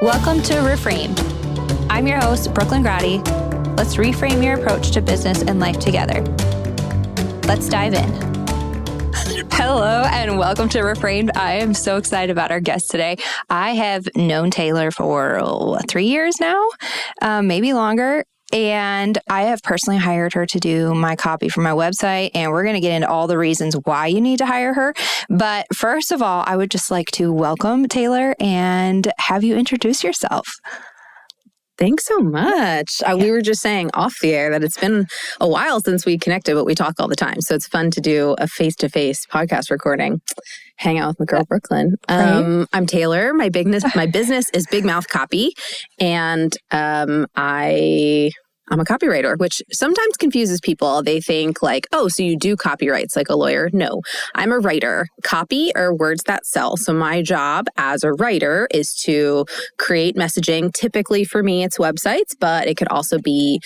Welcome to Reframed. I'm your host, Brooklyn Grady. Let's reframe your approach to business and life together. Let's dive in. Hello and welcome to Reframed. I am so excited about our guest today. I have known Taylor for 3 years now, maybe longer. And I have personally hired her to do my copy for my website, and we're going to get into all the reasons why you need to hire her. But first of all, I would just like to welcome Taylor and have you introduce yourself. Thanks so much. We were just saying off the air that it's been a while since we connected, but we talk all the time. So it's fun to do a face-to-face podcast recording. Hang out with my girl, Brooklyn. Right. I'm Taylor. My business is Big Mouth Copy, and I'm a copywriter, which sometimes confuses people. They think like, oh, so you do copyrights like a lawyer. No, I'm a writer. Copy are words that sell. So my job as a writer is to create messaging. Typically for me, it's websites, but it could also be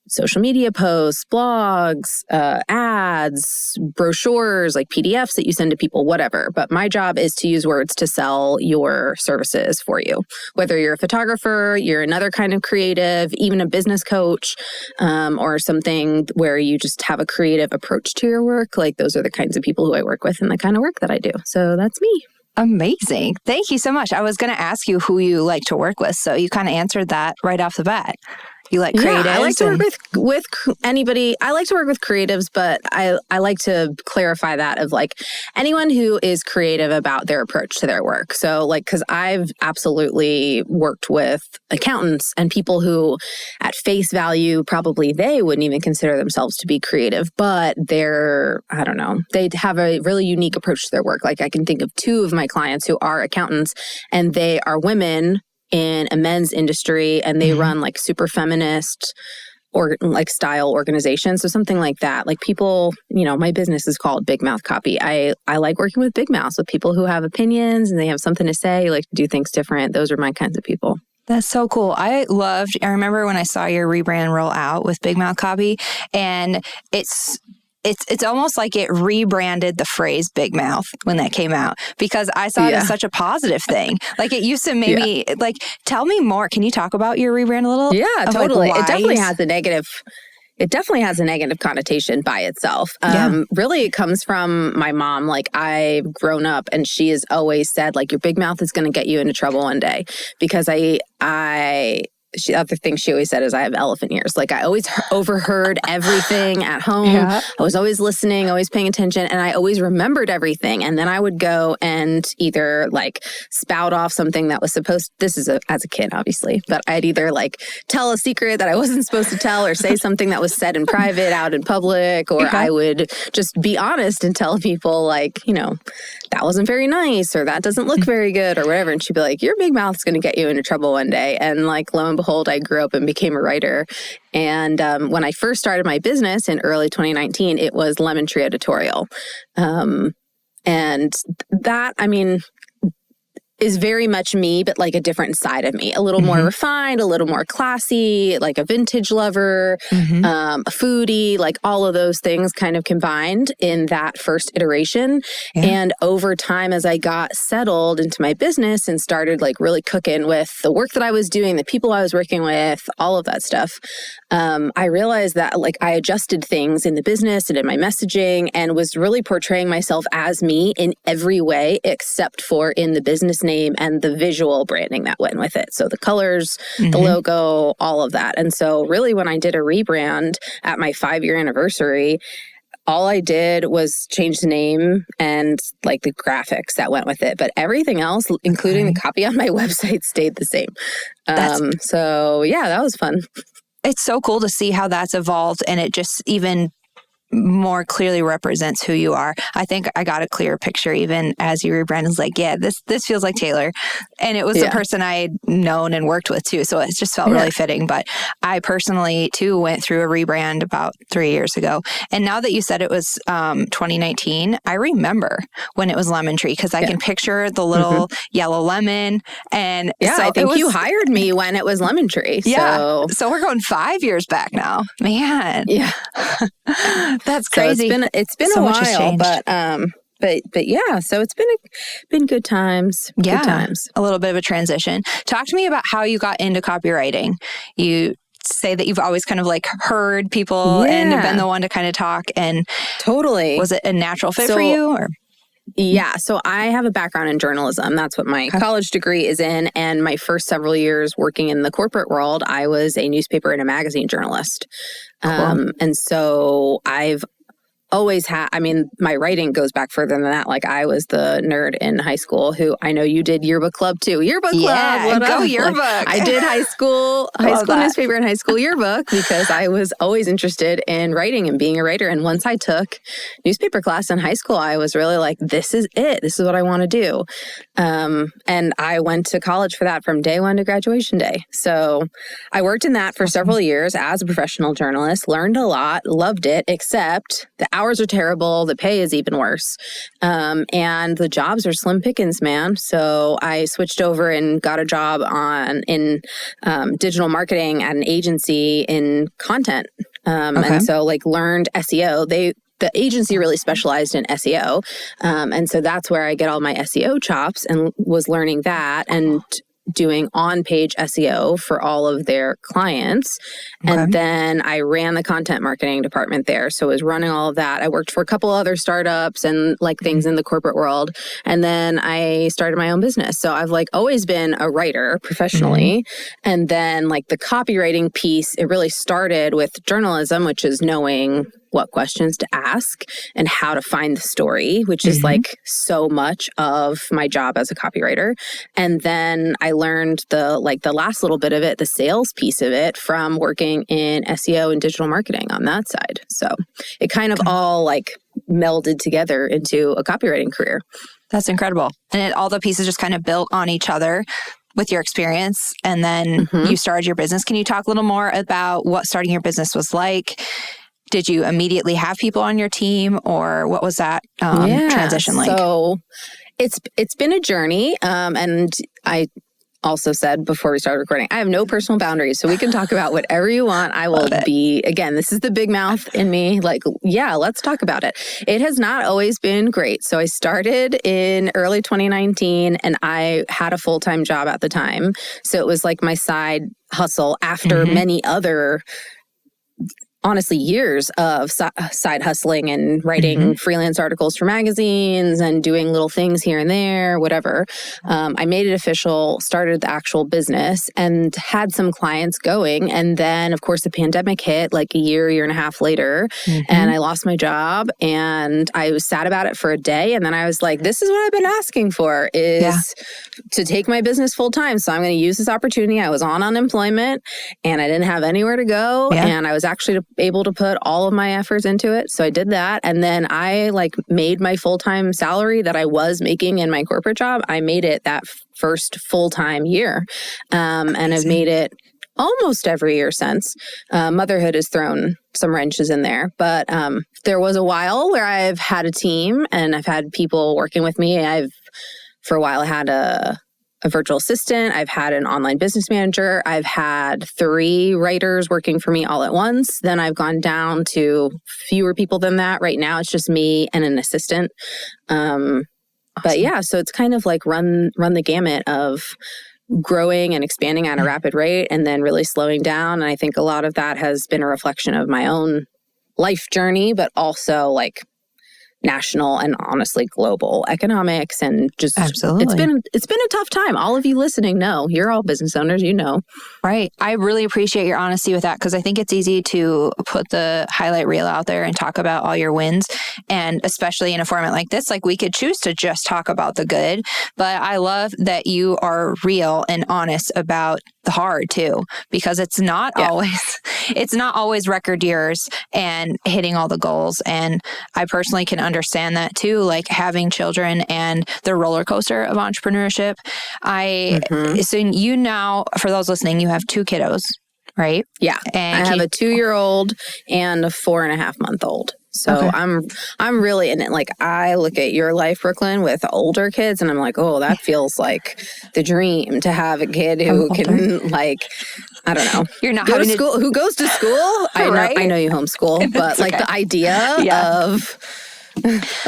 social media posts, blogs, ads, brochures, like PDFs that you send to people, whatever. But my job is to use words to sell your services for you. Whether you're a photographer, you're another kind of creative, even a business coach, or something where you just have a creative approach to your work. Like those are the kinds of people who I work with and the kind of work that I do. So that's me. Amazing. Thank you so much. I was going to ask you who you like to work with. So you kind of answered that right off the bat. You like creatives? Yeah, I like to work with anybody. I like to work with creatives, but I like to clarify that of like anyone who is creative about their approach to their work. So like, because I've absolutely worked with accountants and people who at face value, probably they wouldn't even consider themselves to be creative, but they're, I don't know, they have a really unique approach to their work. Like I can think of two of my clients who are accountants and they are women in a men's industry, and they run like super feminist or like style organizations. So something like that. Like people, my business is called Big Mouth Copy. I like working with big mouths, with people who have opinions and they have something to say, like to do things different. Those are my kinds of people. That's so cool. I remember when I saw your rebrand roll out with Big Mouth Copy, and it's almost like it rebranded the phrase big mouth when that came out, because I saw it as such a positive thing. Like it used to maybe like, tell me more. Can you talk about your rebrand a little? Yeah, totally. It definitely has a negative connotation by itself. Really, it comes from my mom. Like I've grown up and she has always said like, your big mouth is going to get you into trouble one day, because the other thing she always said is I have elephant ears. Like I always overheard everything at home. Yeah. I was always listening, always paying attention, and I always remembered everything. And then I would go and either like spout off something that was as a kid, obviously, but I'd either like tell a secret that I wasn't supposed to tell or say something that was said in private out in public, or I would just be honest and tell people like, that wasn't very nice, or that doesn't look very good, or whatever. And she'd be like, your big mouth's going to get you into trouble one day. And like, lo and behold, I grew up and became a writer. And when I first started my business in early 2019, it was Lemon Tree Editorial. And that, is very much me, but like a different side of me, a little more refined, a little more classy, like a vintage lover, a foodie, like all of those things kind of combined in that first iteration. Yeah. And over time, as I got settled into my business and started like really cooking with the work that I was doing, the people I was working with, all of that stuff, I realized that like I adjusted things in the business and in my messaging and was really portraying myself as me in every way, except for in the business name and the visual branding that went with it. So the colors, the logo, all of that. And so really when I did a rebrand at my 5-year anniversary, all I did was change the name and like the graphics that went with it. But everything else, including the copy on my website, stayed the same. So yeah, that was fun. It's so cool to see how that's evolved, and it just even more clearly represents who you are. I think I got a clear picture even as you rebranded. It's like, yeah, this feels like Taylor. And it was the person I had known and worked with too. So it just felt really fitting. But I personally too went through a rebrand about 3 years ago. And now that you said it was 2019, I remember when it was Lemon Tree, because I can picture the little yellow lemon. And so I think you hired me when it was Lemon Tree. Yeah. So we're going 5 years back now. Man. Yeah. That's crazy. So it's been so a while, but But yeah, so it's been good times. Yeah, good times. A little bit of a transition. Talk to me about how you got into copywriting. You say that you've always kind of like heard people and have been the one to kind of talk. And totally, was it a natural fit for you? Or? Yeah. So I have a background in journalism. That's what my college degree is in. And my first several years working in the corporate world, I was a newspaper and a magazine journalist. Cool. And so I've always had, my writing goes back further than that. Like I was the nerd in high school who I know you did yearbook club too. Yearbook club. Go yearbook. Like, I did high school newspaper and high school yearbook because I was always interested in writing and being a writer. And once I took newspaper class in high school, I was really like, this is it. This is what I want to do. And I went to college for that from day one to graduation day. So I worked in that for several years as a professional journalist, learned a lot, loved it, except the hours are terrible. The pay is even worse. And the jobs are slim pickings, man. So I switched over and got a job in digital marketing at an agency in content. And so like learned SEO. The agency really specialized in SEO. And so that's where I get all my SEO chops and was learning that and doing on-page SEO for all of their clients. And then I ran the content marketing department there. So I was running all of that. I worked for a couple other startups and like things in the corporate world. And then I started my own business. So I've like always been a writer professionally. And then like the copywriting piece, it really started with journalism, which is knowing what questions to ask and how to find the story, which is like so much of my job as a copywriter. And then I learned the last little bit of it, the sales piece of it, from working in SEO and digital marketing on that side. So it kind of all like melded together into a copywriting career. That's incredible. And all the pieces just kind of built on each other with your experience. And then you started your business. Can you talk a little more about what starting your business was like? Did you immediately have people on your team, or what was that transition like? So it's been a journey. And I also said before we started recording, I have no personal boundaries, so we can talk about whatever you want. I will be, again, this is the big mouth in me. Like, yeah, let's talk about it. It has not always been great. So I started in early 2019 and I had a full-time job at the time. So it was like my side hustle after many other honestly years of side hustling and writing freelance articles for magazines and doing little things here and there, whatever. I made it official, started the actual business and had some clients going. And then of course the pandemic hit like a year and a half later and I lost my job and I was sad about it for a day. And then I was like, this is what I've been asking for is to take my business full time. So I'm going to use this opportunity. I was on unemployment and I didn't have anywhere to go. And I was actually able to put all of my efforts into it. So I did that. And then I like made my full-time salary that I was making in my corporate job. I made it that first full-time year. And I've made it almost every year since. Motherhood has thrown some wrenches in there. But there was a while where I've had a team and I've had people working with me. For a while, had a virtual assistant. I've had an online business manager. I've had 3 writers working for me all at once. Then I've gone down to fewer people than that. Right now, it's just me and an assistant. Awesome. But yeah, so it's kind of like run the gamut of growing and expanding at a rapid rate and then really slowing down. And I think a lot of that has been a reflection of my own life journey, but also like national and honestly global economics and just Absolutely. It's been a tough time. All of you listening know, you're all business owners, you know. Right. I really appreciate your honesty with that because I think it's easy to put the highlight reel out there and talk about all your wins. And especially in a format like this, like we could choose to just talk about the good, but I love that you are real and honest about the hard too, because it's not always record years and hitting all the goals. And I personally can understand that too, like having children and the roller coaster of entrepreneurship. So you now, for those listening, you have 2 kiddos, right? Yeah. And I have a 2-year-old and a 4.5-month-old. So I'm really in it. Like I look at your life, Brooklyn, with older kids and I'm like, oh, that feels like the dream to have a kid who can like, I don't know. You're not go to school, who goes to school. I know you homeschool, but like the idea of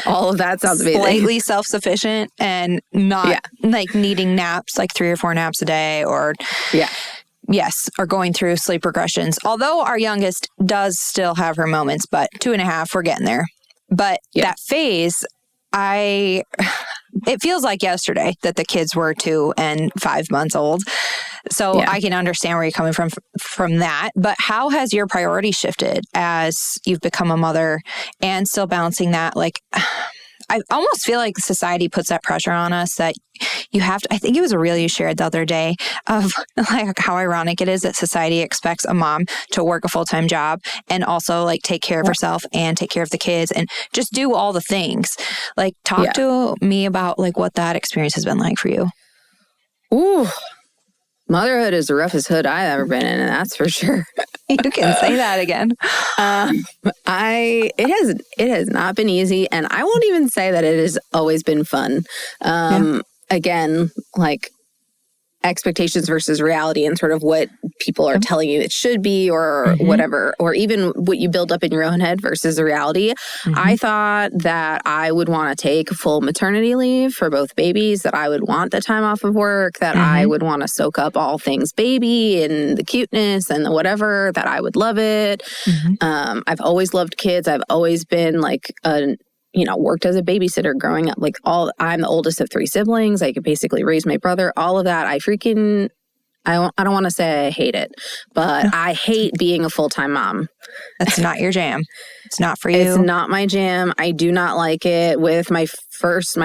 All of that sounds amazing. Slightly self-sufficient and not like needing naps, like 3 or 4 naps a day, or yes, or going through sleep regressions. Although our youngest does still have her moments, but 2.5, we're getting there. But that phase, it feels like yesterday that the kids were 2 and 5 months old. So I can understand where you're coming from that. But how has your priority shifted as you've become a mother and still balancing that? Like, I almost feel like society puts that pressure on us that you have to, I think it was a reel you shared the other day of like how ironic it is that society expects a mom to work a full-time job and also like take care of herself and take care of the kids and just do all the things. Like talk to me about like what that experience has been like for you. Ooh, motherhood is the roughest hood I've ever been in, and that's for sure. You can say that again. It has not been easy, and I won't even say that it has always been fun. Again, like expectations versus reality and sort of what people are telling you it should be or whatever, or even what you build up in your own head versus the reality. I thought that I would want to take full maternity leave for both babies, that I would want the time off of work, that I would want to soak up all things baby and the cuteness and the whatever, that I would love it. I've always loved kids. I've always been like worked as a babysitter growing up. Like I'm the oldest of 3 siblings. I could basically raise my brother, all of that. I don't want to say I hate it, but I hate being a full-time mom. That's not your jam. It's not for you. It's not my jam. I do not like it. With my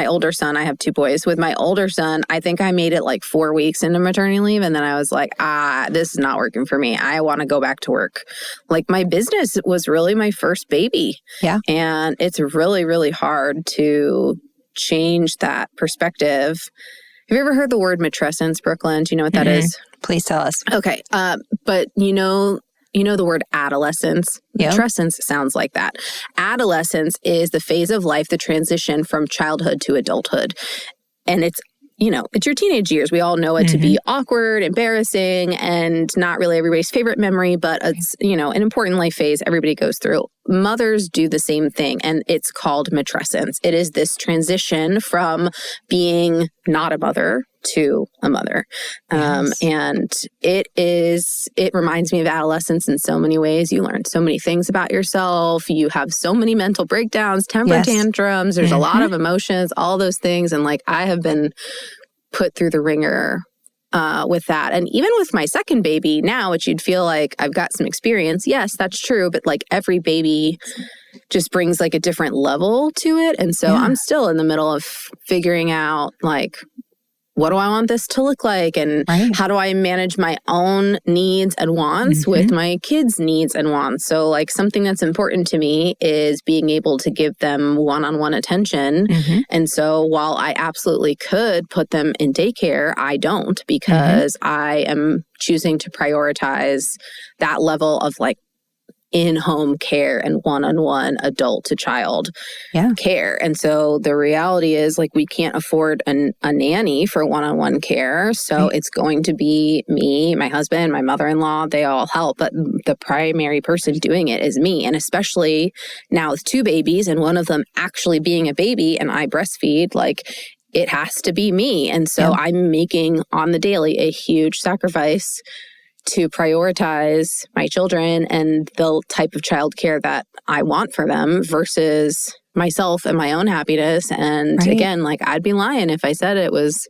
older son, I have 2 boys. With my older son, I think I made it like 4 weeks into maternity leave. And then I was like, this is not working for me. I want to go back to work. Like my business was really my first baby. Yeah. And it's really, really hard to change that perspective. Have you ever heard the word matrescence, Brooklyn? Do you know what that is? Please tell us. Okay. But you know the word adolescence? Matrescence sounds like that. Adolescence is the phase of life, the transition from childhood to adulthood. And it's your teenage years. We all know it to be awkward, embarrassing, and not really everybody's favorite memory, but it's, an important life phase everybody goes through. Mothers do the same thing, and it's called matrescence. It is this transition from being not a mother to a mother. And it reminds me of adolescence in so many ways. You learn so many things about yourself. You have so many mental breakdowns, temper tantrums. There's a lot of emotions, all those things. And like, I have been put through the ringer with that. And even with my second baby now, which you'd feel like I've got some experience. Yes, that's true. But like every baby just brings like a different level to it. And so I'm still in the middle of figuring out like, what do I want this to look like? And how do I manage my own needs and wants with my kids' needs and wants? So like something that's important to me is being able to give them one-on-one attention. And so while I absolutely could put them in daycare, I don't, because I am choosing to prioritize that level of like in-home care and one-on-one adult to child care. And so the reality is like we can't afford a nanny for one-on-one care. So it's going to be me, my husband, my mother-in-law, they all help. But the primary person doing it is me. And especially now with 2 babies and one of them actually being a baby and I breastfeed, like it has to be me. And so I'm making on the daily a huge sacrifice to prioritize my children and the type of childcare that I want for them versus myself and my own happiness. And again, like I'd be lying if I said it was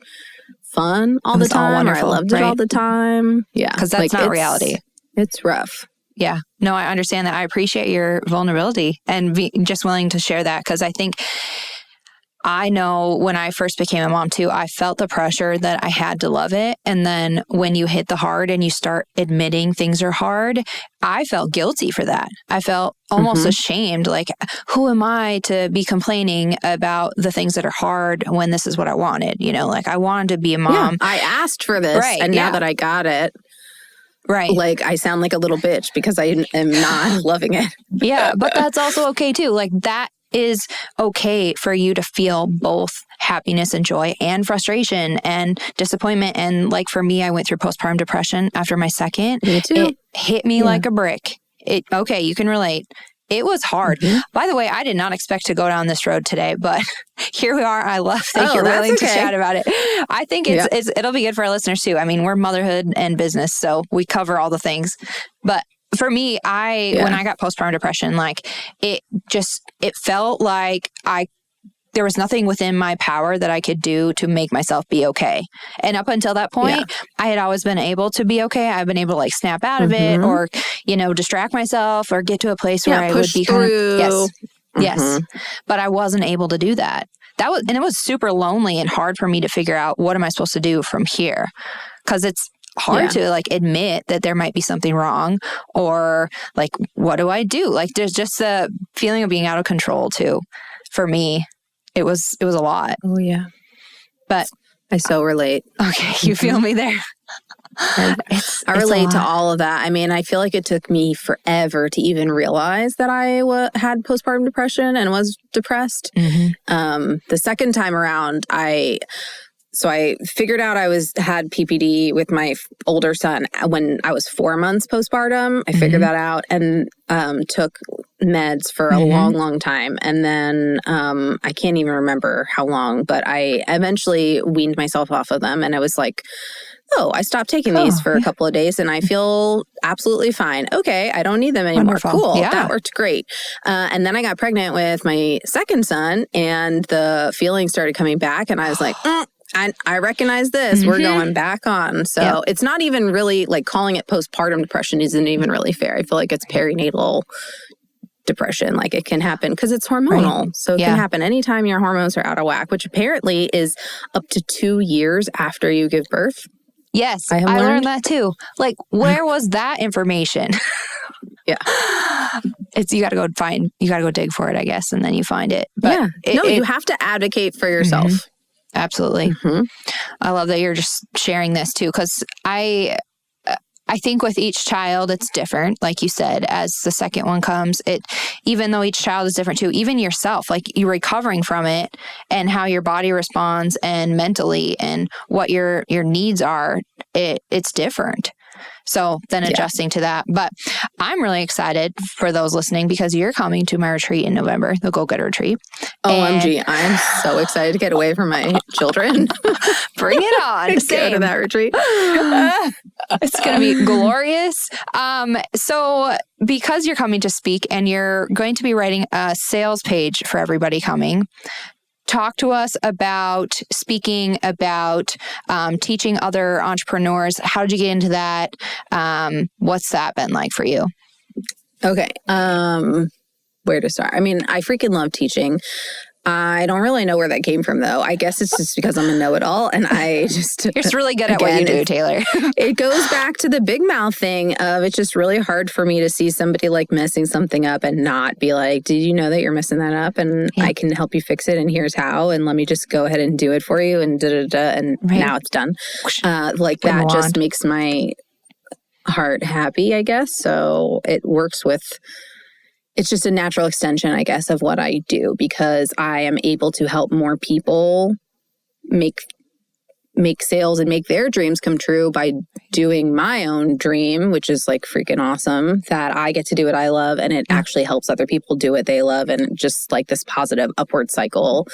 fun all the time or I loved it all the time. Yeah. Because that's not reality. It's rough. Yeah. No, I understand that. I appreciate your vulnerability and just willing to share that, because I think I know when I first became a mom too, I felt the pressure that I had to love it. And then when you hit the hard and you start admitting things are hard, I felt guilty for that. I felt almost ashamed. Like, who am I to be complaining about the things that are hard when this is what I wanted? Like I wanted to be a mom. Yeah, I asked for this. And now that I got it, like I sound like a little bitch because I am not loving it. Yeah, but that's also okay too. Like that is okay for you to feel both happiness and joy and frustration and disappointment. And like for me, I went through postpartum depression after my second. Me too. It hit me like a brick. Okay, you can relate. it was hard. Mm-hmm. By the way, I did not expect to go down this road today, but here we are. I love that you're willing to chat about it. I think it'll be good for our listeners too. I mean, we're motherhood and business, so we cover all the things. But for me, when I got postpartum depression, like it felt like there was nothing within my power that I could do to make myself be okay. And up until that point, I had always been able to be okay. I've been able to like snap out of it or, distract myself or get to a place where I would be through. Yes. But I wasn't able to do that. And it was super lonely and hard for me to figure out what am I supposed to do from here? Because it's hard to like admit that there might be something wrong or like, what do I do? Like there's just a feeling of being out of control too. For me, it was a lot. Oh yeah. But I so relate. Okay. You feel me there? I relate to all of that. I mean, I feel like it took me forever to even realize that I had postpartum depression and was depressed. The second time around, I figured out I had PPD with my older son when I was 4 months postpartum. I figured that out and took meds for a long, long time. And then I can't even remember how long, but I eventually weaned myself off of them. And I was like, oh, I stopped taking these for a couple of days and I feel absolutely fine. Okay, I don't need them anymore. Wonderful. Cool. Yeah. That worked great. And then I got pregnant with my second son and the feelings started coming back and I was like, I recognize this. We're going back on. So it's not even really like calling it postpartum depression isn't even really fair. I feel like it's perinatal depression. Like it can happen because it's hormonal. Right. So it can happen anytime your hormones are out of whack, which apparently is up to 2 years after you give birth. Yes, I learned that too. Like, where was that information? You got to go dig for it, I guess, and then you find it. But you have to advocate for yourself. Absolutely. I love that you're just sharing this too, because I think with each child, it's different. Like you said, as the second one comes, even though each child is different too, even yourself, like you're recovering from it and how your body responds and mentally and what your needs are, it's different. So then adjusting to that. But I'm really excited for those listening because you're coming to my retreat in November, the Go Get Retreat. OMG, I'm so excited to get away from my children. Bring it on. Go to that retreat. It's going to be glorious. So because you're coming to speak and you're going to be writing a sales page for everybody coming, talk to us about speaking, about teaching other entrepreneurs. How did you get into that? What's that been like for you? Okay. Where to start? I mean, I freaking love teaching. I don't really know where that came from, though. I guess it's just because I'm a know-it-all, and I just... You're just really good at what you do, Taylor. It goes back to the big mouth thing of it's just really hard for me to see somebody like messing something up and not be like, did you know that you're messing that up? And I can help you fix it, and here's how, and let me just go ahead and do it for you, and da-da-da, and now it's done. That just makes my heart happy, I guess. So it works with... It's just a natural extension, I guess, of what I do because I am able to help more people make sales and make their dreams come true by doing my own dream, which is like freaking awesome that I get to do what I love and it actually helps other people do what they love and just like this positive upward cycle.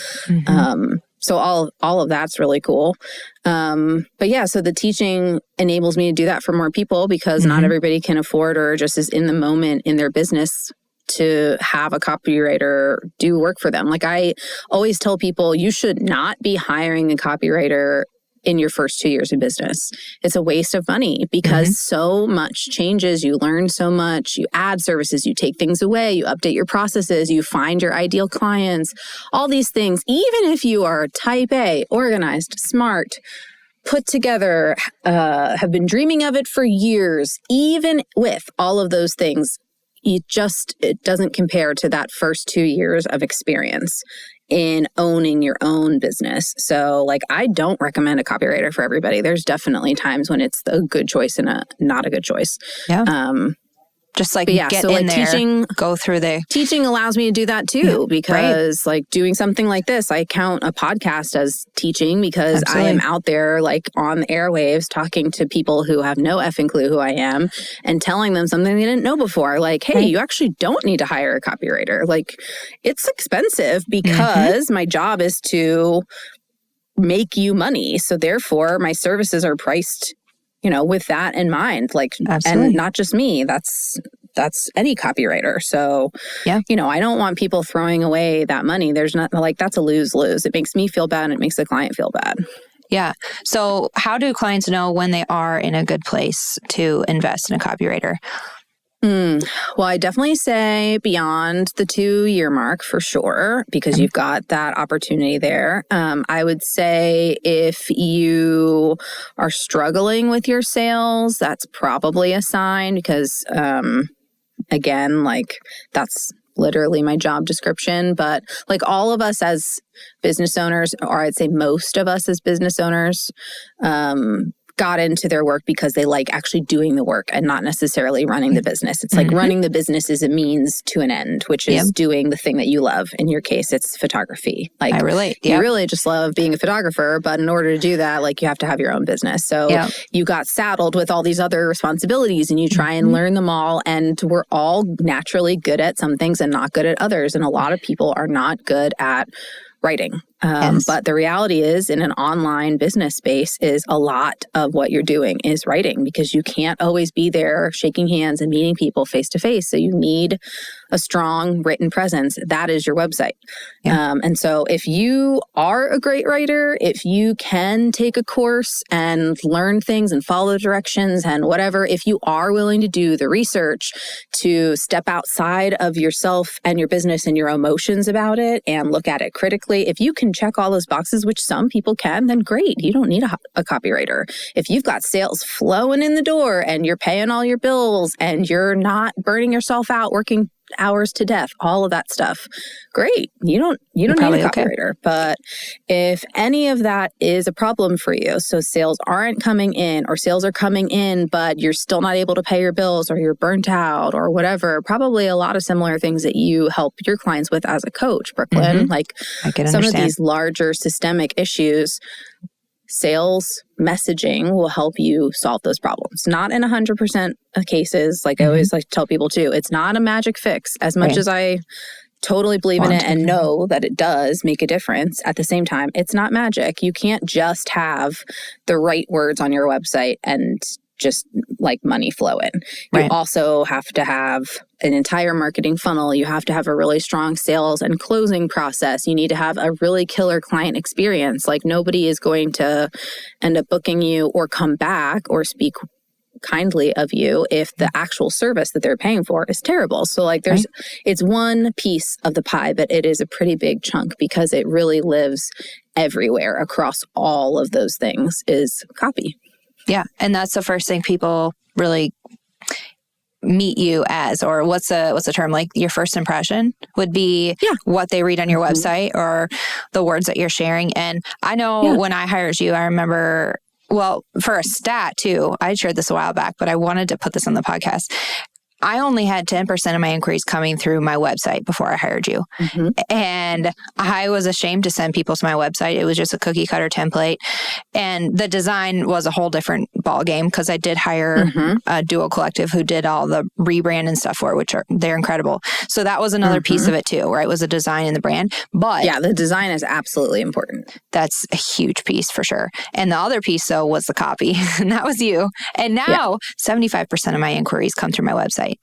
So all of that's really cool. But yeah, so the teaching enables me to do that for more people because not everybody can afford or just is in the moment in their business to have a copywriter do work for them. Like I always tell people, you should not be hiring a copywriter in your first 2 years of business. It's a waste of money because so much changes. You learn so much. You add services, you take things away, you update your processes, you find your ideal clients, all these things. Even if you are type A, organized, smart, put together, have been dreaming of it for years, even with all of those things, it doesn't compare to that first 2 years of experience in owning your own business. So like, I don't recommend a copywriter for everybody. There's definitely times when it's a good choice and not a good choice. Yeah. Just like get in there, go through Teaching allows me to do that too, because like doing something like this, I count a podcast as teaching because I am out there like on the airwaves talking to people who have no effing clue who I am and telling them something they didn't know before. Like, hey, you actually don't need to hire a copywriter. Like, it's expensive because my job is to make you money. So therefore my services are priced, with that in mind, like, and not just me, that's any copywriter. So, I don't want people throwing away that money. There's not like, that's a lose-lose. It makes me feel bad and it makes the client feel bad. Yeah. So how do clients know when they are in a good place to invest in a copywriter? Well, I definitely say beyond the 2-year mark for sure, because you've got that opportunity there. I would say if you are struggling with your sales, that's probably a sign because, again, like that's literally my job description. But like all of us as business owners, or I'd say most of us as business owners, got into their work because they like actually doing the work and not necessarily running the business. It's like running the business is a means to an end, which is doing the thing that you love. In your case, it's photography. Like, I relate. You really just love being a photographer, but in order to do that, like you have to have your own business. So you got saddled with all these other responsibilities and you try and learn them all. And we're all naturally good at some things and not good at others. And a lot of people are not good at writing. But the reality is in an online business space is a lot of what you're doing is writing because you can't always be there shaking hands and meeting people face to face. So you need a strong written presence. That is your website. And so if you are a great writer, if you can take a course and learn things and follow directions and whatever, if you are willing to do the research to step outside of yourself and your business and your emotions about it and look at it critically, if you can check all those boxes, which some people can, then great. You don't need a copywriter. If you've got sales flowing in the door and you're paying all your bills and you're not burning yourself out working hours to death, all of that stuff, great. You don't need a copywriter. Okay. But if any of that is a problem for you, so sales aren't coming in or sales are coming in, but you're still not able to pay your bills or you're burnt out or whatever, probably a lot of similar things that you help your clients with as a coach, Brooklyn, like some of these larger systemic issues, sales messaging will help you solve those problems. Not in 100% of cases. Like I always like to tell people too, it's not a magic fix. As much as I totally believe in it and know that it does make a difference, at the same time, it's not magic. You can't just have the right words on your website and just like money flow in. You also have to have an entire marketing funnel. You have to have a really strong sales and closing process. You need to have a really killer client experience. Like nobody is going to end up booking you or come back or speak kindly of you if the actual service that they're paying for is terrible. So like it's one piece of the pie, but it is a pretty big chunk because it really lives everywhere across all of those things is copy. Yeah. And that's the first thing people really meet you as, or what's the term, like your first impression would be what they read on your website or the words that you're sharing. And I know when I hired you, I remember, well, for a stat too, I shared this a while back, but I wanted to put this on the podcast. I only had 10% of my inquiries coming through my website before I hired you. And I was ashamed to send people to my website. It was just a cookie cutter template. And the design was a whole different ballgame because I did hire a Duo Collective who did all the rebrand and stuff for it, which they're incredible. So that was another piece of it too, right? Was the design and the brand. But yeah, the design is absolutely important. That's a huge piece for sure. And the other piece though was the copy. And that was you. And now 75% of my inquiries come through my website.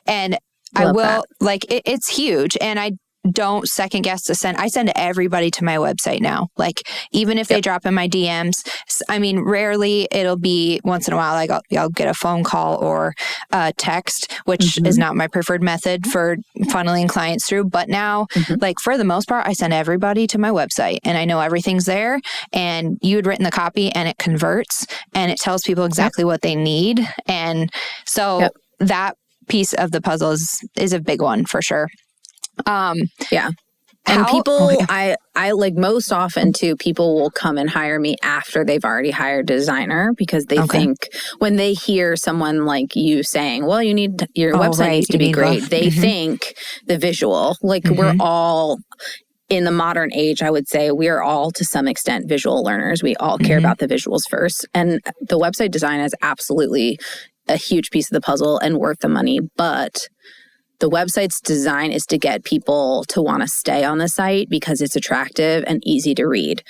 And I will it's huge. And I don't second guess to send. I send everybody to my website now. Like even if they drop in my DMs, I mean, rarely it'll be once in a while, like I'll get a phone call or a text, which is not my preferred method for funneling clients through. But now, like for the most part, I send everybody to my website and I know everything's there and you had written the copy and it converts and it tells people exactly what they need. And so that piece of the puzzle is a big one for sure. And people, I like most often too, people will come and hire me after they've already hired a designer because they think when they hear someone like you saying, well, you need, your website needs to be great. They think the visual, like we're all in the modern age, I would say we are all to some extent visual learners. We all care about the visuals first. And the website design is absolutely a huge piece of the puzzle and worth the money. But the website's design is to get people to want to stay on the site because it's attractive and easy to read.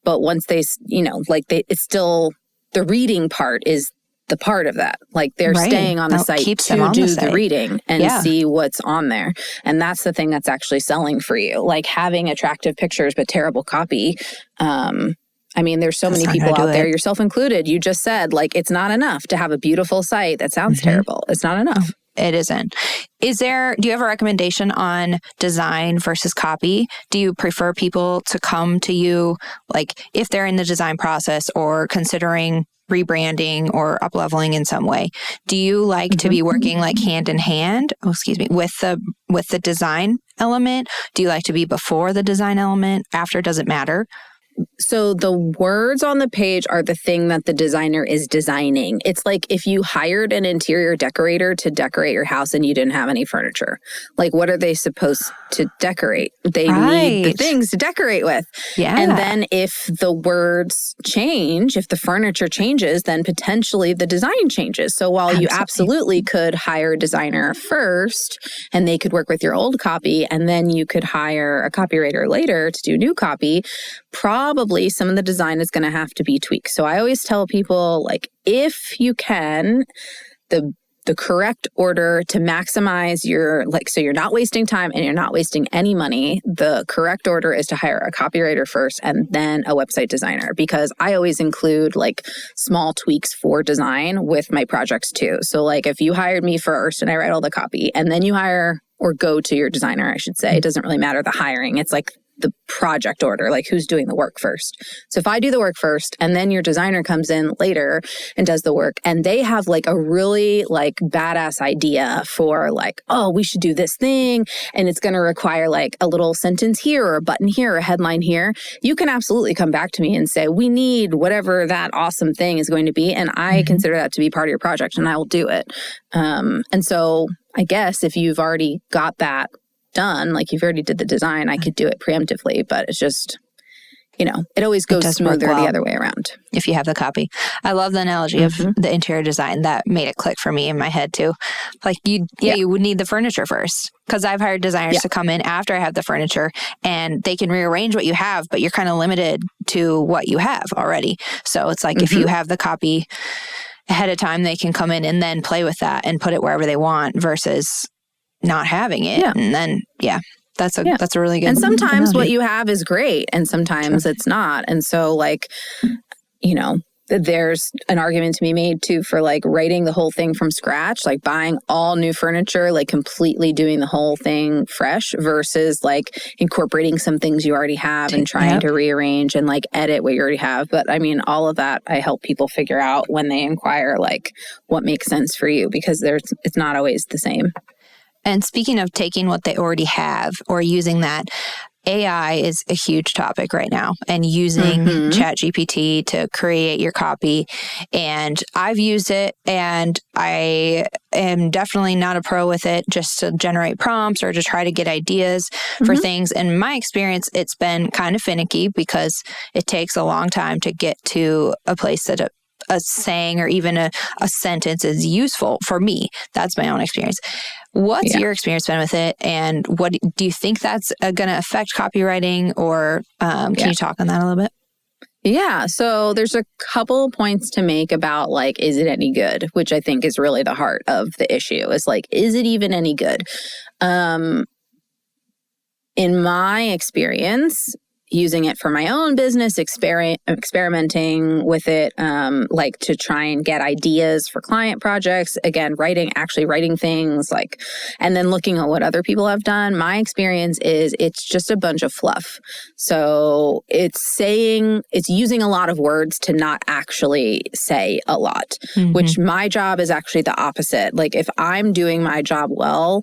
But once they, it's still, the reading part is the part of that. Like they're staying on the site to do the reading and see what's on there. And that's the thing that's actually selling for you. Like having attractive pictures but terrible copy. There's so many people out there, yourself included. You just said like it's not enough to have a beautiful site that sounds terrible. It's not enough. It isn't. Do you have a recommendation on design versus copy? Do you prefer people to come to you, like if they're in the design process or considering rebranding or up-leveling in some way? Do you like to be working like hand in hand, with the design element? Do you like to be before the design element? After? Does it matter? So the words on the page are the thing that the designer is designing. It's like if you hired an interior decorator to decorate your house and you didn't have any furniture. Like, what are they supposed to decorate? They need the things to decorate with. Yeah. And then if the words change, if the furniture changes, then potentially the design changes. So while you absolutely could hire a designer first and they could work with your old copy, and then you could hire a copywriter later to do new copy, probably some of the design is going to have to be tweaked. So I always tell people, like, if you can, the correct order to maximize so you're not wasting time and you're not wasting any money, the correct order is to hire a copywriter first and then a website designer, because I always include like small tweaks for design with my projects too. So like if you hired me first and I write all the copy and then you hire or go to your designer, I should say, it doesn't really matter the hiring. It's like the project order, like who's doing the work first. So if I do the work first and then your designer comes in later and does the work and they have like a really like badass idea for like, oh, we should do this thing and it's going to require like a little sentence here or a button here or a headline here, you can absolutely come back to me and say, we need whatever that awesome thing is going to be. And I consider that to be part of your project and I will do it. And so I guess if you've already got that done, like you've already did the design, I could do it preemptively, but it's just, it always goes smoother the other way around. If you have the copy. I love the analogy of the interior design. That made it click for me in my head too. Like you would need the furniture first, because I've hired designers to come in after I have the furniture and they can rearrange what you have, but you're kind of limited to what you have already. So it's like if you have the copy ahead of time, they can come in and then play with that and put it wherever they want versus not having it. And then, that's a really good. And sometimes analogy. What you have is great and sometimes it's not. And so like, there's an argument to be made too for like writing the whole thing from scratch, like buying all new furniture, like completely doing the whole thing fresh versus like incorporating some things you already have and trying to rearrange and like edit what you already have. But I mean, all of that I help people figure out when they inquire like what makes sense for you, because it's not always the same. And speaking of taking what they already have or using that, AI is a huge topic right now, and using ChatGPT to create your copy. And I've used it and I am definitely not a pro with it, just to generate prompts or to try to get ideas for things. In my experience, it's been kind of finicky because it takes a long time to get to a place that a saying or even a sentence is useful for me. That's my own experience. What's your experience been with it? And what do you think that's going to affect copywriting, or can you talk on that a little bit? Yeah. So there's a couple points to make about like, is it any good? Which I think is really the heart of the issue, is like, is it even any good? In my experience, using it for my own business, experimenting with it, like to try and get ideas for client projects. Again, actually writing things like, and then looking at what other people have done. My experience is it's just a bunch of fluff. So it's using a lot of words to not actually say a lot, which my job is actually the opposite. Like if I'm doing my job well,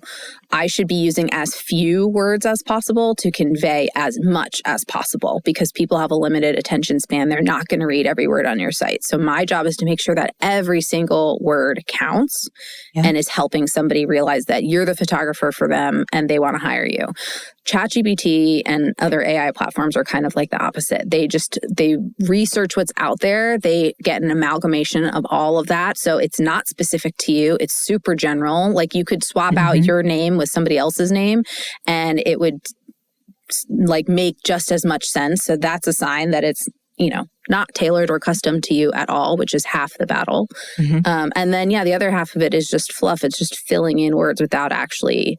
I should be using as few words as possible to convey as much as possible, because people have a limited attention span. They're not going to read every word on your site. So my job is to make sure that every single word counts and is helping somebody realize that you're the photographer for them and they want to hire you. ChatGPT and other AI platforms are kind of like the opposite. They research what's out there. They get an amalgamation of all of that. So it's not specific to you. It's super general. Like you could swap out your name with somebody else's name and it would like make just as much sense. So that's a sign that it's, not tailored or custom to you at all, which is half the battle. And then, the other half of it is just fluff. It's just filling in words without actually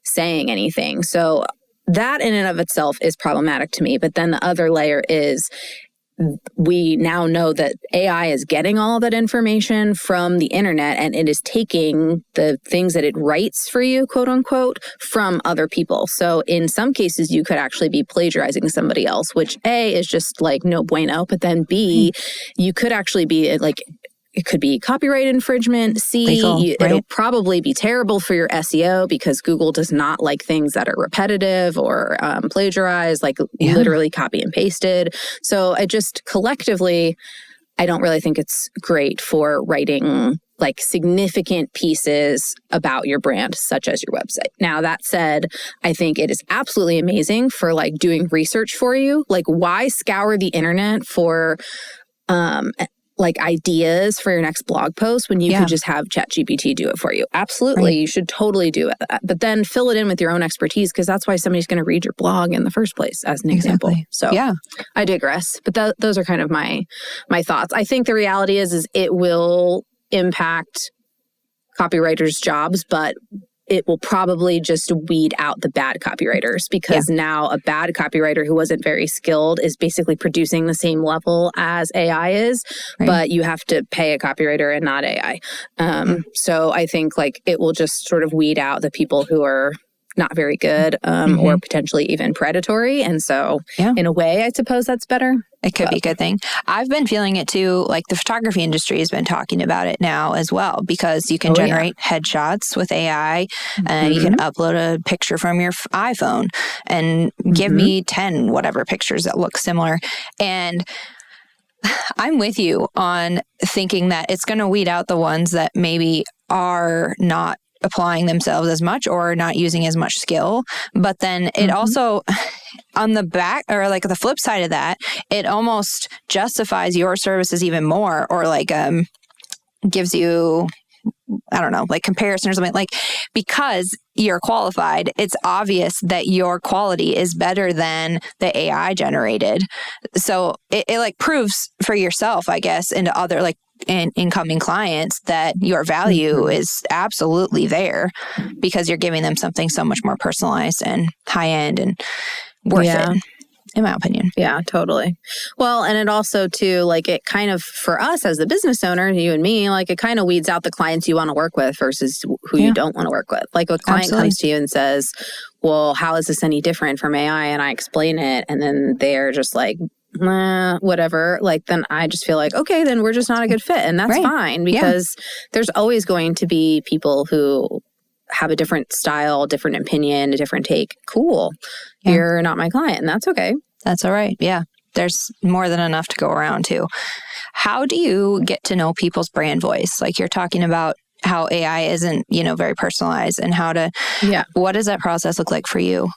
saying anything. So that in and of itself is problematic to me. But then the other layer is we now know that AI is getting all that information from the internet and it is taking the things that it writes for you, quote unquote, from other people. So in some cases, you could actually be plagiarizing somebody else, which A is just like no bueno, but then B, you could actually be like, it could be copyright infringement. C, it'll probably be terrible for your SEO because Google does not like things that are repetitive or plagiarized, like literally copy and pasted. So I just collectively, I don't really think it's great for writing like significant pieces about your brand, such as your website. Now, that said, I think it is absolutely amazing for like doing research for you. Like why scour the internet for like ideas for your next blog post when you could just have ChatGPT do it for you? Absolutely. You should totally do it. But then fill it in with your own expertise, because that's why somebody's going to read your blog in the first place, as an example. So I digress. But those are kind of my thoughts. I think the reality is it will impact copywriters' jobs, but it will probably just weed out the bad copywriters, because now a bad copywriter who wasn't very skilled is basically producing the same level as AI is, but you have to pay a copywriter and not AI. So I think like it will just sort of weed out the people who are not very good or potentially even predatory. And so in a way, I suppose that's better. It could be a good thing. I've been feeling it too. Like the photography industry has been talking about it now as well, because you can generate headshots with AI and you can upload a picture from your iPhone and give me 10 whatever pictures that look similar. And I'm with you on thinking that it's going to weed out the ones that maybe are not applying themselves as much or not using as much skill. But then it also, on the back or like the flip side of that, it almost justifies your services even more, or like gives you, I don't know, like comparison or something. Like because you're qualified, it's obvious that your quality is better than the AI generated. So it like proves for yourself, I guess, and to other like incoming clients that your value is absolutely there, because you're giving them something so much more personalized and high end and worth it, in my opinion. Yeah, totally. Well, and it also too, like it kind of, for us as the business owner, you and me, like it kind of weeds out the clients you want to work with versus who you don't want to work with. Like a client comes to you and says, well, how is this any different from AI? And I explain it, and then they're just like, whatever, like then I just feel like, okay, then we're just not a good fit. And that's fine, because there's always going to be people who have a different style, different opinion, a different take. Cool. You're not my client, and that's okay. That's all right. Yeah. There's more than enough to go around too. How do you get to know people's brand voice? Like you're talking about how AI isn't, very personalized, and how to, what does that process look like for you?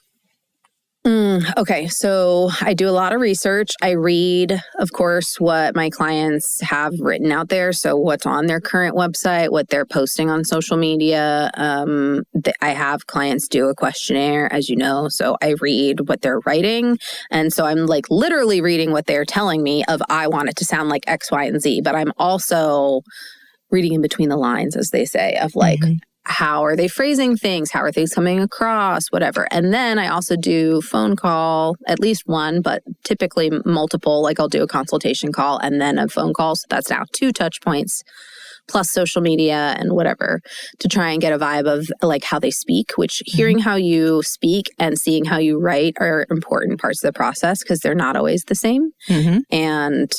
Okay, so I do a lot of research. I read, of course, what my clients have written out there. So what's on their current website, what they're posting on social media. I have clients do a questionnaire, as you know, so I read what they're writing. And so I'm like literally reading what they're telling me of, I want it to sound like X, Y, and Z, but I'm also reading in between the lines, as they say, of like, how are they phrasing things? How are things coming across? Whatever. And then I also do phone call, at least one, but typically multiple. Like I'll do a consultation call and then a phone call. So that's now 2 touch points plus social media and whatever to try and get a vibe of like how they speak, which hearing how you speak and seeing how you write are important parts of the process because they're not always the same. And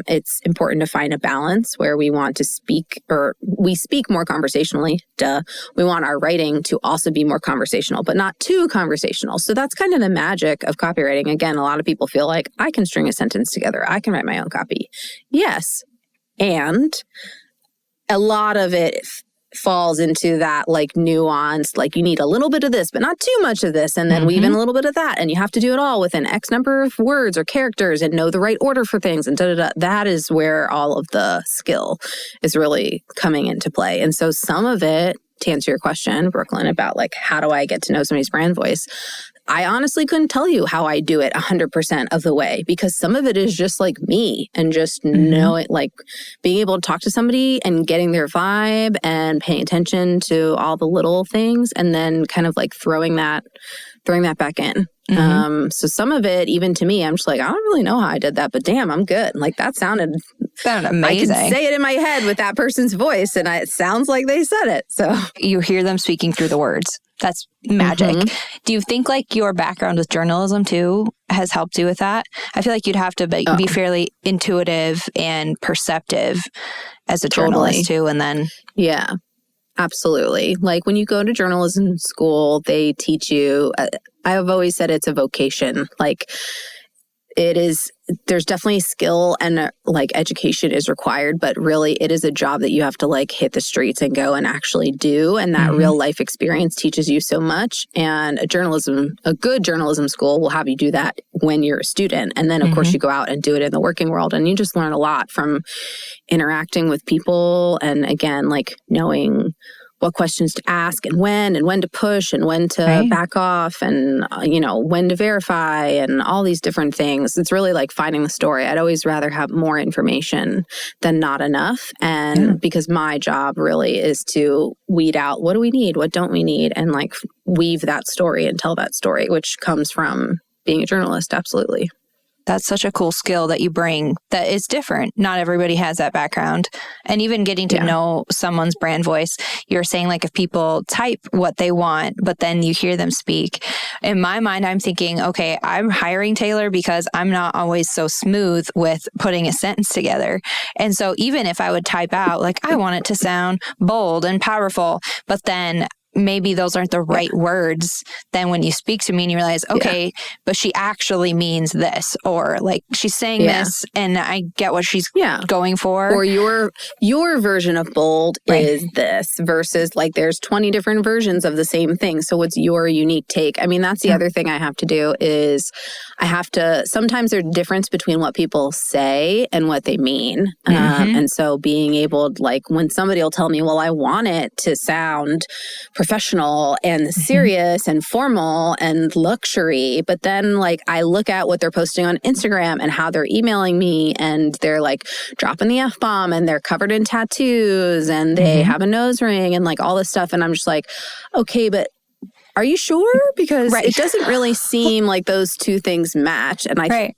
it's important to find a balance where we want to speak or we speak more conversationally. We want our writing to also be more conversational, but not too conversational. So that's kind of the magic of copywriting. Again, a lot of people feel like I can string a sentence together. I can write my own copy. Yes. And a lot of it falls into that like nuance, like you need a little bit of this, but not too much of this, and then weave in a little bit of that, and you have to do it all within X number of words or characters and know the right order for things and da-da-da. That is where all of the skill is really coming into play. And so some of it, to answer your question, Brooklyn, about like how do I get to know somebody's brand voice, I honestly couldn't tell you how I do it 100% of the way because some of it is just like me and just knowing, like being able to talk to somebody and getting their vibe and paying attention to all the little things and then kind of like throwing that back in. So some of it, even to me, I'm just like, I don't really know how I did that, but damn, I'm good. Like that sounded amazing. I can say it in my head with that person's voice and it sounds like they said it. So you hear them speaking through the words. That's magic. Do you think like your background with journalism too has helped you with that? I feel like you'd have to be fairly intuitive and perceptive as a journalist too. And then yeah, absolutely. Like when you go to journalism school, they teach you, I've always said it's a vocation. Like it is, there's definitely skill and like education is required, but really it is a job that you have to like hit the streets and go and actually do. And that real life experience teaches you so much. And a good journalism school will have you do that when you're a student. And then of course you go out and do it in the working world and you just learn a lot from interacting with people. And again, like knowing what questions to ask and when to push and when to back off and, when to verify and all these different things. It's really like finding the story. I'd always rather have more information than not enough. And because my job really is to weed out what do we need, what don't we need, and like weave that story and tell that story, which comes from being a journalist. Absolutely. That's such a cool skill that you bring that is different. Not everybody has that background. And even getting to know someone's brand voice, you're saying like if people type what they want, but then you hear them speak. In my mind, I'm thinking, okay, I'm hiring Taylor because I'm not always so smooth with putting a sentence together. And so even if I would type out like, I want it to sound bold and powerful, but then maybe those aren't the right words, then when you speak to me and you realize, okay, but she actually means this, or like she's saying this and I get what she's going for. Or your version of bold is this versus like there's 20 different versions of the same thing. So what's your unique take? I mean, that's the other thing I have to do is sometimes there's a difference between what people say and what they mean. And so being able to like when somebody will tell me, well, I want it to sound professional and serious and formal and luxury. But then like I look at what they're posting on Instagram and how they're emailing me and they're like dropping the F-bomb and they're covered in tattoos and they have a nose ring and like all this stuff. And I'm just like, okay, but are you sure? Because it doesn't really seem like those two things match. And I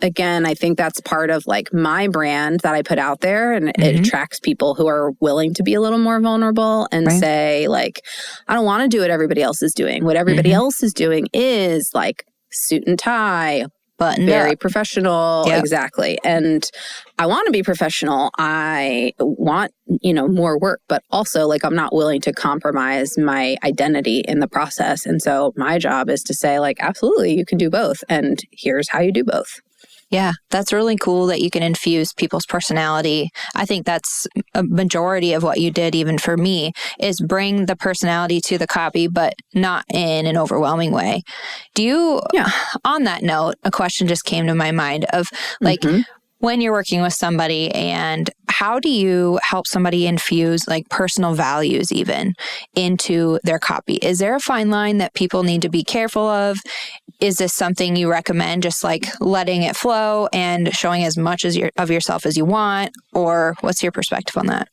think that's part of like my brand that I put out there, and it attracts people who are willing to be a little more vulnerable and say like, I don't want to do what everybody else is doing. What everybody else is doing is like suit and tie, very professional. Exactly. And I want to be professional. I want, more work, but also like I'm not willing to compromise my identity in the process. And so my job is to say like, absolutely, you can do both. And here's how you do both. Yeah, that's really cool that you can infuse people's personality. I think that's a majority of what you did, even for me, is bring the personality to the copy, but not in an overwhelming way. Do you, on that note, a question just came to my mind of like, when you're working with somebody and how do you help somebody infuse like personal values even into their copy? Is there a fine line that people need to be careful of? Is this something you recommend just like letting it flow and showing as much of yourself as you want? Or what's your perspective on that?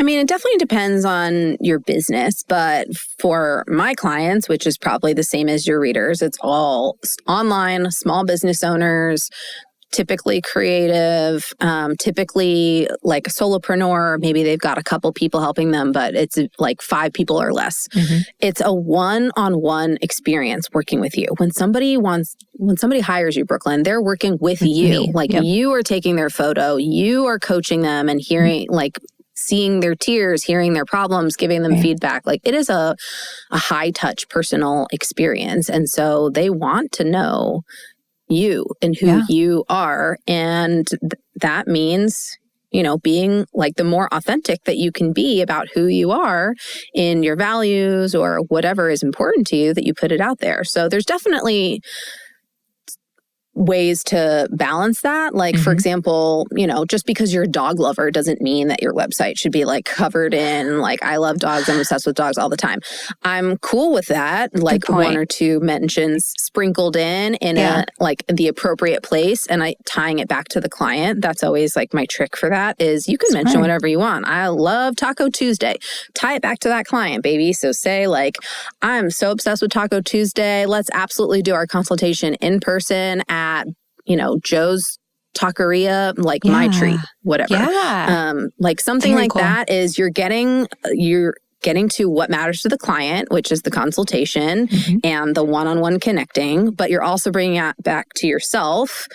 I mean, it definitely depends on your business, but for my clients, which is probably the same as your readers, it's all online, small business owners, typically creative, typically like a solopreneur. Maybe they've got a couple people helping them, but it's like 5 people or less. It's a one-on-one experience working with you. When somebody hires you, Brooklyn, they're working with you. Like you are taking their photo, you are coaching them and hearing seeing their tears, hearing their problems, giving them feedback. Like it is a high touch personal experience. And so they want to know you and who you are. And that means, being like the more authentic that you can be about who you are in your values or whatever is important to you, that you put it out there. So there's definitely ways to balance that. Like, for example, just because you're a dog lover doesn't mean that your website should be like covered in like, I love dogs, I'm obsessed with dogs all the time. I'm cool with that. Like 1 or 2 mentions sprinkled in the appropriate place and tying it back to the client. That's always like my trick for that is you can mention whatever you want. I love Taco Tuesday. Tie it back to that client, baby. So say like, I'm so obsessed with Taco Tuesday. Let's absolutely do our consultation in person at Joe's Taqueria, like my treat, whatever. Like something really like cool. That is you're getting to what matters to the client, which is the consultation and the one-on-one connecting, but you're also bringing it back to yourself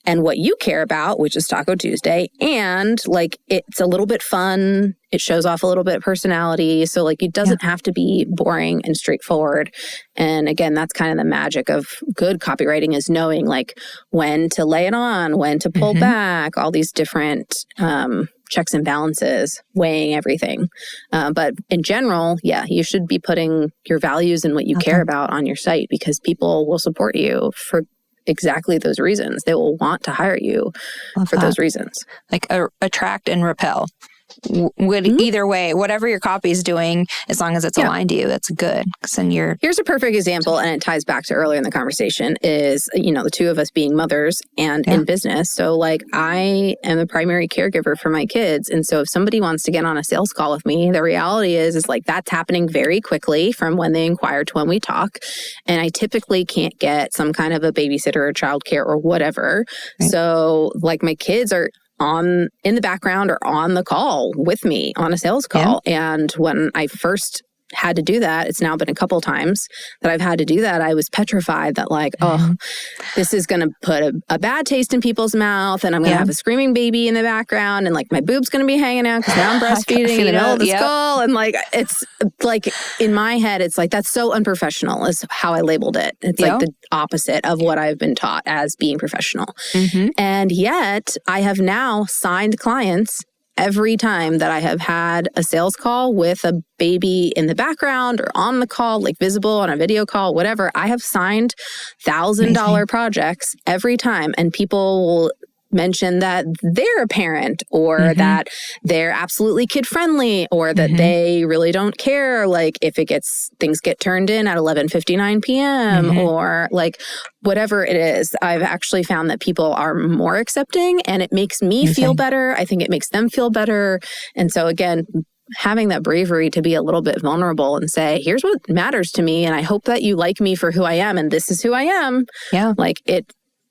and what you care about, which is Taco Tuesday. And like, it's a little bit fun. It shows off a little bit of personality. So like, it doesn't have to be boring and straightforward. And again, that's kind of the magic of good copywriting is knowing like when to lay it on, when to pull back, all these different checks and balances, weighing everything. But in general, you should be putting your values and what you care about on your site because people will support you for exactly those reasons. They will want to hire you for those reasons. Like attract and repel. Either way, whatever your copy is doing, as long as it's aligned to you, that's good. Here's a perfect example, and it ties back to earlier in the conversation, is, the 2 of us being mothers and in business. So like I am a primary caregiver for my kids. And so if somebody wants to get on a sales call with me, the reality is like that's happening very quickly from when they inquire to when we talk. And I typically can't get some kind of a babysitter or childcare or whatever. Right. So like my kids are in the background or on the call with me on a sales call. And when I first had to do that, it's now been a couple times that I've had to do that. I was petrified that like, this is going to put a bad taste in people's mouth and I'm going to have a screaming baby in the background and like my boob's going to be hanging out because now I'm breastfeeding in the middle of the skull. And like, it's like in my head, it's like, that's so unprofessional is how I labeled it. It's like the opposite of what I've been taught as being professional. And yet I have now signed clients every time that I have had a sales call with a baby in the background or on the call, like visible on a video call, whatever. I have signed $1,000 projects every time, and people will mention that they're a parent or that they're absolutely kid friendly or that they really don't care like if things get turned in at 11:59 p.m. or like whatever it is. I've actually found that people are more accepting and it makes me feel better. I think it makes them feel better. And so again, having that bravery to be a little bit vulnerable and say, here's what matters to me. And I hope that you like me for who I am. And this is who I am. Yeah. Like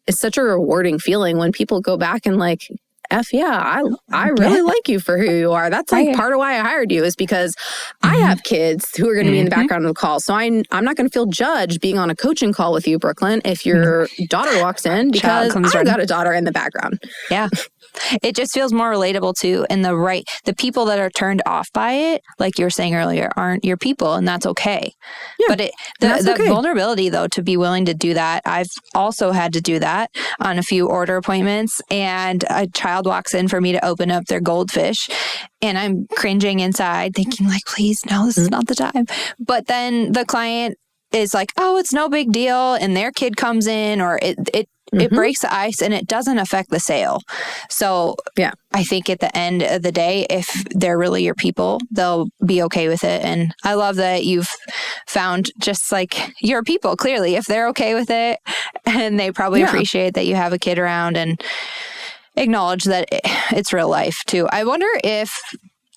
it's such a rewarding feeling when people go back and like, I really like you for who you are. That's like part of why I hired you is because I have kids who are going to be in the background of the call. So I'm not going to feel judged being on a coaching call with you, Brooklyn, if your daughter walks in because I've got a daughter in the background. Yeah. It just feels more relatable too. And the people that are turned off by it, like you were saying earlier, aren't your people, and that's okay. Yeah, but the vulnerability though, to be willing to do that, I've also had to do that on a few order appointments, and a child walks in for me to open up their goldfish, and I'm cringing inside thinking like, please, no, this is not the time. But then the client is like, oh, it's no big deal. And their kid comes in, or it breaks the ice and it doesn't affect the sale. So I think at the end of the day, if they're really your people, they'll be okay with it. And I love that you've found just like your people, clearly, if they're okay with it and they probably appreciate that you have a kid around and acknowledge that it's real life too. I wonder if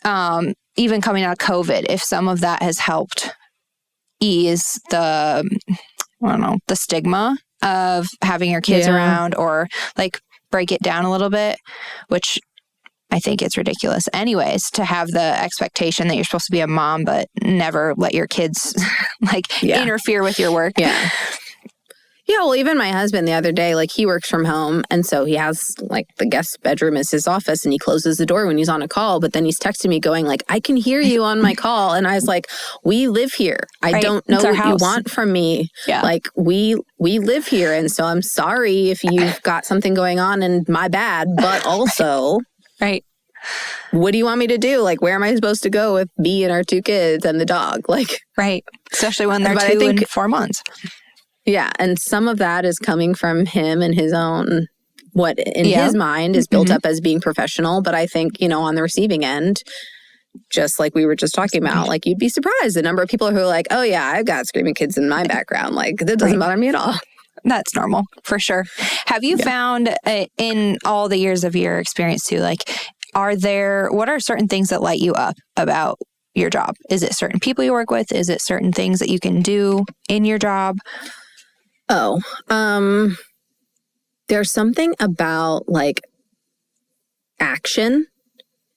even coming out of COVID, if some of that has helped ease the stigma of having your kids around, or like break it down a little bit, which I think it's ridiculous anyways, to have the expectation that you're supposed to be a mom, but never let your kids interfere with your work. Yeah. Yeah, well, even my husband the other day, like he works from home. And so he has like the guest bedroom is his office and he closes the door when he's on a call. But then he's texting me going like, I can hear you on my call. And I was like, we live here. I don't know what you want from me. Yeah. Like we live here. And so I'm sorry if you've got something going on and my bad, but also, right. What do you want me to do? Like, where am I supposed to go with me and our 2 kids and the dog? Like, right. Especially when they're 2 and 4 months. Yeah. And some of that is coming from him and his own, what in his mind is built up as being professional. But I think, on the receiving end, just like we were just talking about, like you'd be surprised the number of people who are like, oh yeah, I've got screaming kids in my background. Like that doesn't bother me at all. That's normal for sure. Have you found in all the years of your experience too, like what are certain things that light you up about your job? Is it certain people you work with? Is it certain things that you can do in your job? Oh, there's something about like action.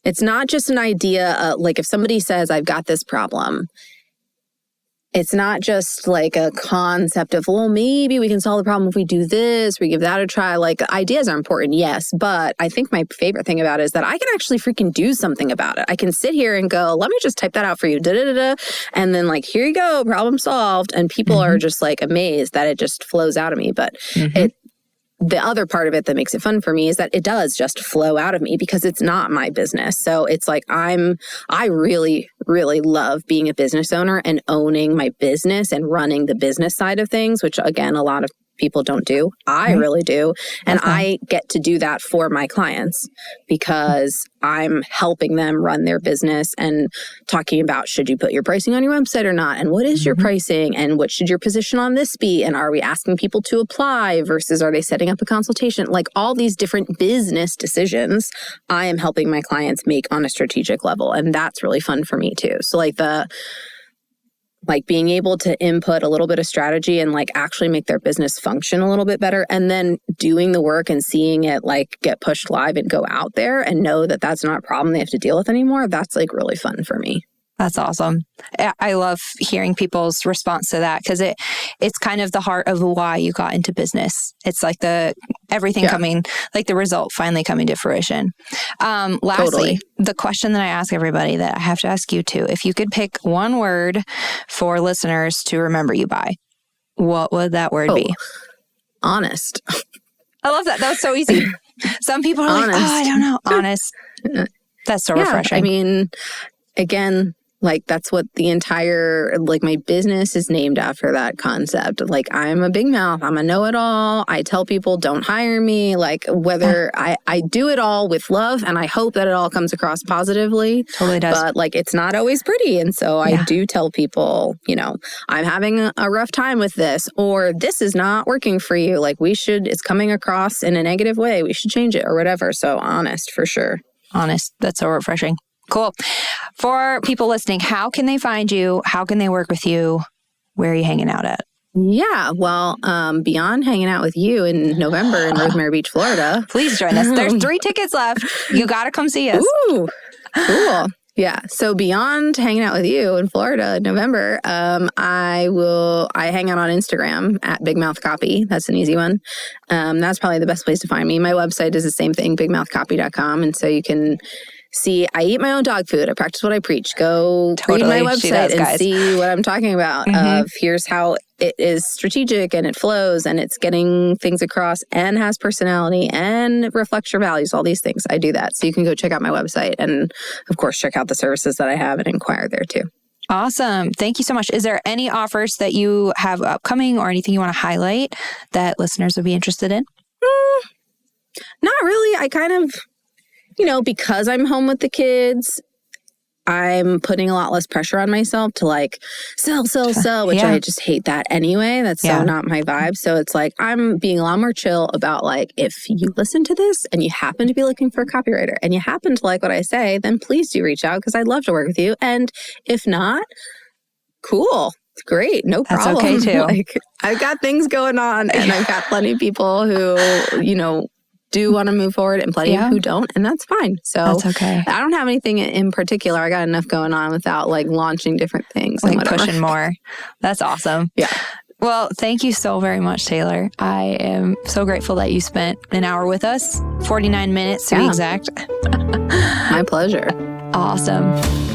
It's not just an idea. Like if somebody says, I've got this problem, it's not just like a concept of, well, maybe we can solve the problem if we do this, we give that a try. Like ideas are important, yes. But I think my favorite thing about it is that I can actually freaking do something about it. I can sit here and go, let me just type that out for you. And then like, here you go, problem solved. And people are just like amazed that it just flows out of me. But the other part of it that makes it fun for me is that it does just flow out of me because it's not my business. So it's like I really, really love being a business owner and owning my business and running the business side of things, which again, a lot of people don't do. I really do. And I get to do that for my clients because I'm helping them run their business and talking about, should you put your pricing on your website or not? And what is your pricing? And what should your position on this be? And are we asking people to apply versus are they setting up a consultation? Like all these different business decisions I am helping my clients make on a strategic level. And that's really fun for me too. So like being able to input a little bit of strategy and like actually make their business function a little bit better, and then doing the work and seeing it like get pushed live and go out there and know that that's not a problem they have to deal with anymore. That's like really fun for me. That's awesome. I love hearing people's response to that because it's kind of the heart of why you got into business. It's like everything coming, like the result finally coming to fruition. Lastly, the question that I ask everybody that I have to ask you too, if you could pick one word for listeners to remember you by, what would that word be? Honest. I love that. That was so easy. Some people are like, I don't know. Honest. That's so refreshing. I mean, again, like that's what the entire, like my business is named after that concept. Like I'm a big mouth, I'm a know-it-all. I tell people don't hire me, like whether I do it all with love and I hope that it all comes across positively. Totally does. But like it's not always pretty. And so I do tell people, I'm having a rough time with this, or this is not working for you. Like it's coming across in a negative way. We should change it or whatever. So honest for sure. Honest. That's so refreshing. Cool. For people listening, how can they find you? How can they work with you? Where are you hanging out at? Yeah, well, beyond hanging out with you in November in Rosemary Beach, Florida. Please join us. There's 3 tickets left. You got to come see us. Ooh, cool. Yeah. So beyond hanging out with you in Florida in November, I hang out on Instagram at Big Mouth Copy. That's an easy one. That's probably the best place to find me. My website is the same thing, bigmouthcopy.com. And so you can see, I eat my own dog food. I practice what I preach. Go read my website and see what I'm talking about. Here's how it is strategic and it flows and it's getting things across and has personality and reflects your values, all these things. I do that. So you can go check out my website and of course, check out the services that I have and inquire there too. Awesome. Thank you so much. Is there any offers that you have upcoming or anything you want to highlight that listeners would be interested in? Not really. I kind of, because I'm home with the kids, I'm putting a lot less pressure on myself to like sell, which I just hate that anyway. That's so not my vibe. So it's like, I'm being a lot more chill about like, if you listen to this and you happen to be looking for a copywriter and you happen to like what I say, then please do reach out because I'd love to work with you. And if not, cool. It's great. No problem. That's okay too. Like, I've got things going on and I've got plenty of people who, you know, do want to move forward and plenty who don't, and that's fine. So that's okay. I don't have anything in particular. I got enough going on without like launching different things. Like pushing more. That's awesome. Yeah. Well, thank you so very much, Taylor. I am so grateful that you spent an hour with us, 49 minutes to be exact. My pleasure. Awesome.